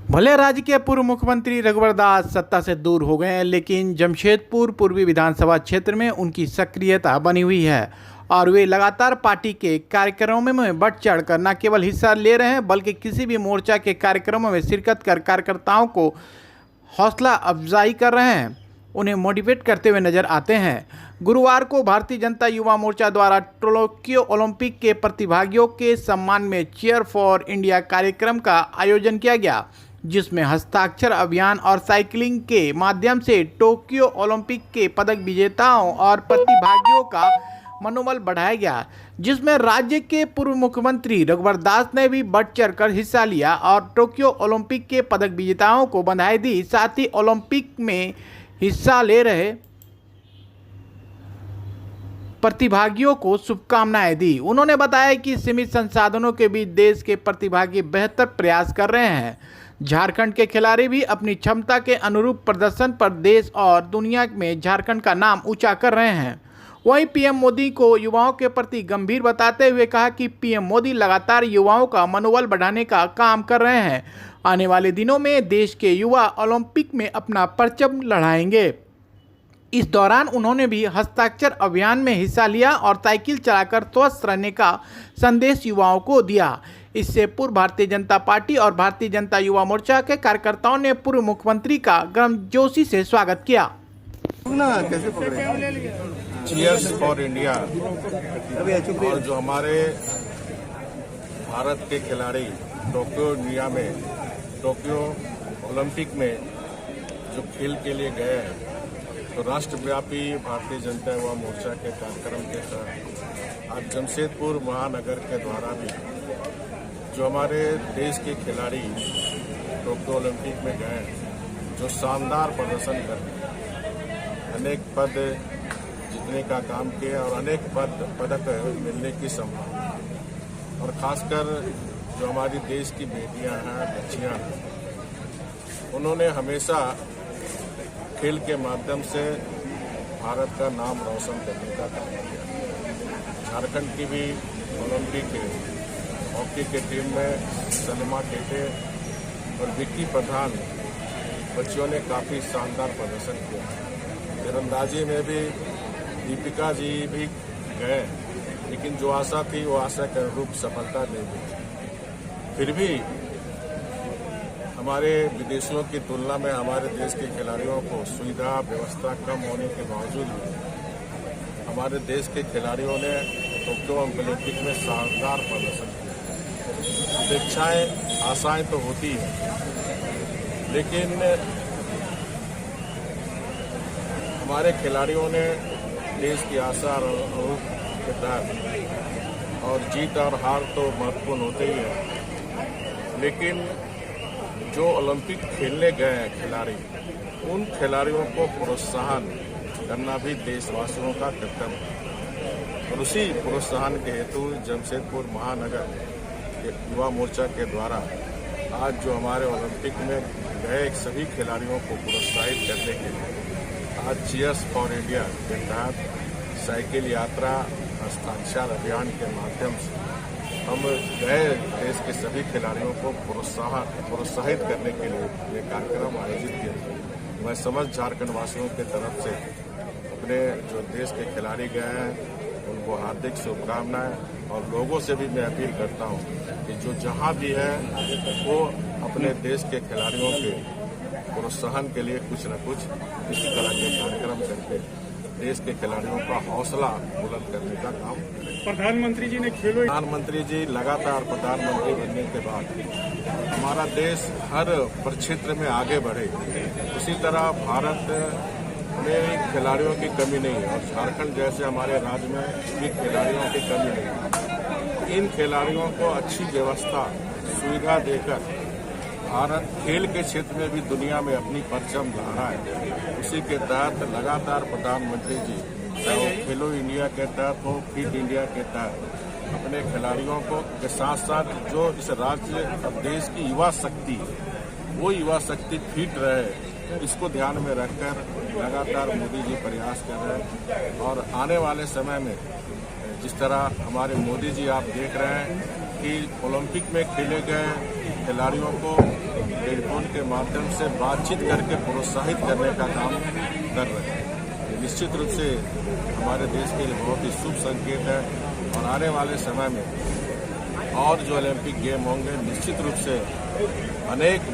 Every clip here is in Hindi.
भले राज्य के पूर्व मुख्यमंत्री रघुवर दास सत्ता से दूर हो गए हैं, लेकिन जमशेदपुर पूर्वी विधानसभा क्षेत्र में उनकी सक्रियता बनी हुई है और वे लगातार पार्टी के कार्यक्रमों में बढ़ चढ़कर न केवल हिस्सा ले रहे हैं, बल्कि किसी भी मोर्चा के कार्यक्रमों में शिरकत कर कार्यकर्ताओं को हौसला अफजाई कर रहे हैं, उन्हें मोटिवेट करते हुए नजर आते हैं। गुरुवार को भारतीय जनता युवा मोर्चा द्वारा टोक्यो ओलंपिक के प्रतिभागियों के सम्मान में चीयर फॉर इंडिया कार्यक्रम का आयोजन किया गया, जिसमें हस्ताक्षर अभियान और साइकिलिंग के माध्यम से टोक्यो ओलंपिक के पदक विजेताओं और प्रतिभागियों का मनोबल बढ़ाया गया, जिसमें राज्य के पूर्व मुख्यमंत्री रघुवर दास ने भी बढ़ चढ़कर हिस्सा लिया और टोक्यो ओलंपिक के पदक विजेताओं को बधाई दी। साथ ही ओलंपिक में हिस्सा ले रहे प्रतिभागियों को शुभकामनाएं दी। उन्होंने बताया कि सीमित संसाधनों के बीच देश के प्रतिभागी बेहतर प्रयास कर रहे हैं। झारखंड के खिलाड़ी भी अपनी क्षमता के अनुरूप प्रदर्शन पर देश और दुनिया में झारखंड का नाम ऊंचा कर रहे हैं। वहीं पीएम मोदी को युवाओं के प्रति गंभीर बताते हुए कहा कि पीएम मोदी लगातार युवाओं का मनोबल बढ़ाने का काम कर रहे हैं। आने वाले दिनों में देश के युवा ओलंपिक में अपना परचम लहराएंगे। इस दौरान उन्होंने भी हस्ताक्षर अभियान में हिस्सा लिया और साइकिल चलाकर स्वस्थ रहने का संदेश युवाओं को दिया। इससे पूर्व भारतीय जनता पार्टी और भारतीय जनता युवा मोर्चा के कार्यकर्ताओं ने पूर्व मुख्यमंत्री का गर्मजोशी से स्वागत किया। चीयर्स फॉर इंडिया और जो हमारे भारत के खिलाड़ी टोक्यो ओलंपिक में जो खेल के लिए गए हैं, तो राष्ट्रव्यापी भारतीय जनता युवा मोर्चा के कार्यक्रम के तहत आज जमशेदपुर महानगर के द्वारा भी जो हमारे देश के खिलाड़ी टोक्यो ओलंपिक में गए हैं, जो शानदार प्रदर्शन कर अनेक पद जीतने का काम किया और अनेक पदक मिलने की संभावना, और खासकर जो हमारी देश की बेटियां हैं, बच्चियां हैं, उन्होंने हमेशा खेल के माध्यम से भारत का नाम रोशन करने का काम किया। झारखंड की भी ओलंपिक हॉकी के टीम में सलमा टेटे और विक्की प्रधान बच्चियों ने काफ़ी शानदार प्रदर्शन किया। तीरंदाजी में भी दीपिका जी भी गए, लेकिन जो आशा थी वो आशा के अनुरूप सफलता नहीं मिली। फिर भी हमारे विदेशियों की तुलना में हमारे देश के खिलाड़ियों को सुविधा व्यवस्था कम होने के बावजूद हमारे देश के खिलाड़ियों ने टोक्यो ओलंपिक में शानदार प्रदर्शन किया। अपेक्षाएं आशाएं तो होती हैं, लेकिन हमारे खिलाड़ियों ने देश की आशा के तहत, और जीत और हार तो महत्वपूर्ण होते ही है, लेकिन जो ओलंपिक खेलने गए हैं खिलाड़ी, उन खिलाड़ियों को प्रोत्साहन करना भी देशवासियों का कर्तव्य है। और उसी प्रोत्साहन के हेतु जमशेदपुर महानगर युवा मोर्चा के द्वारा आज जो हमारे ओलंपिक में गए सभी खिलाड़ियों को प्रोत्साहित करने के लिए आज चीयर्स फॉर इंडिया के तहत साइकिल यात्रा, हस्ताक्षर अभियान के माध्यम से हम गए देश के सभी खिलाड़ियों को प्रोत्साहित करने के लिए ये कार्यक्रम आयोजित किया। मैं समस्त झारखंड वासियों की तरफ से अपने जो देश के खिलाड़ी गए हैं उनको हार्दिक शुभकामनाएं, और लोगों से भी मैं अपील करता हूं कि जो जहां भी है वो अपने देश के खिलाड़ियों के प्रोत्साहन के लिए कुछ न कुछ इसी तरह के कार्यक्रम करके देश के खिलाड़ियों का हौसला बुलंद करने का काम करें। प्रधानमंत्री जी लगातार प्रधानमंत्री बनने के बाद हमारा देश हर प्रक्षेत्र में आगे बढ़े, इसी तरह भारत में खिलाड़ियों की कमी नहीं है, और झारखंड जैसे हमारे राज्य में भी खिलाड़ियों की कमी नहीं है। इन खिलाड़ियों को अच्छी व्यवस्था सुविधा देकर भारत खेल के क्षेत्र में भी दुनिया में अपनी परचम लहरा है। उसी के तहत लगातार प्रधानमंत्री जी चाहे खेलो इंडिया के तहत हो, फिट इंडिया के तहत अपने खिलाड़ियों को के साथ साथ जो इस राज्य और देश की युवा शक्ति है, वो युवा शक्ति फिट रहे, इसको ध्यान में रखकर लगातार मोदी जी प्रयास कर रहे हैं। और आने वाले समय में जिस तरह हमारे मोदी जी आप देख रहे हैं कि ओलंपिक में खेले गए खिलाड़ियों को टेलीफोन के माध्यम से बातचीत करके प्रोत्साहित करने का काम कर रहे हैं। ये निश्चित रूप से हमारे देश के लिए बहुत ही शुभ संकेत है और आने वाले समय में और जो ओलंपिक गेम होंगे निश्चित रूप से अनेक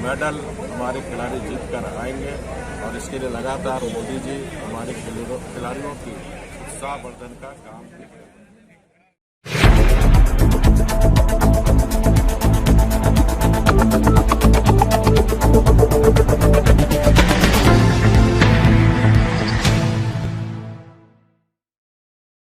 मेडल हमारे खिलाड़ी जीत कर आएंगे और इसके लिए लगातार मोदी जी हमारे खिलाड़ियों की उत्साहवर्धन का काम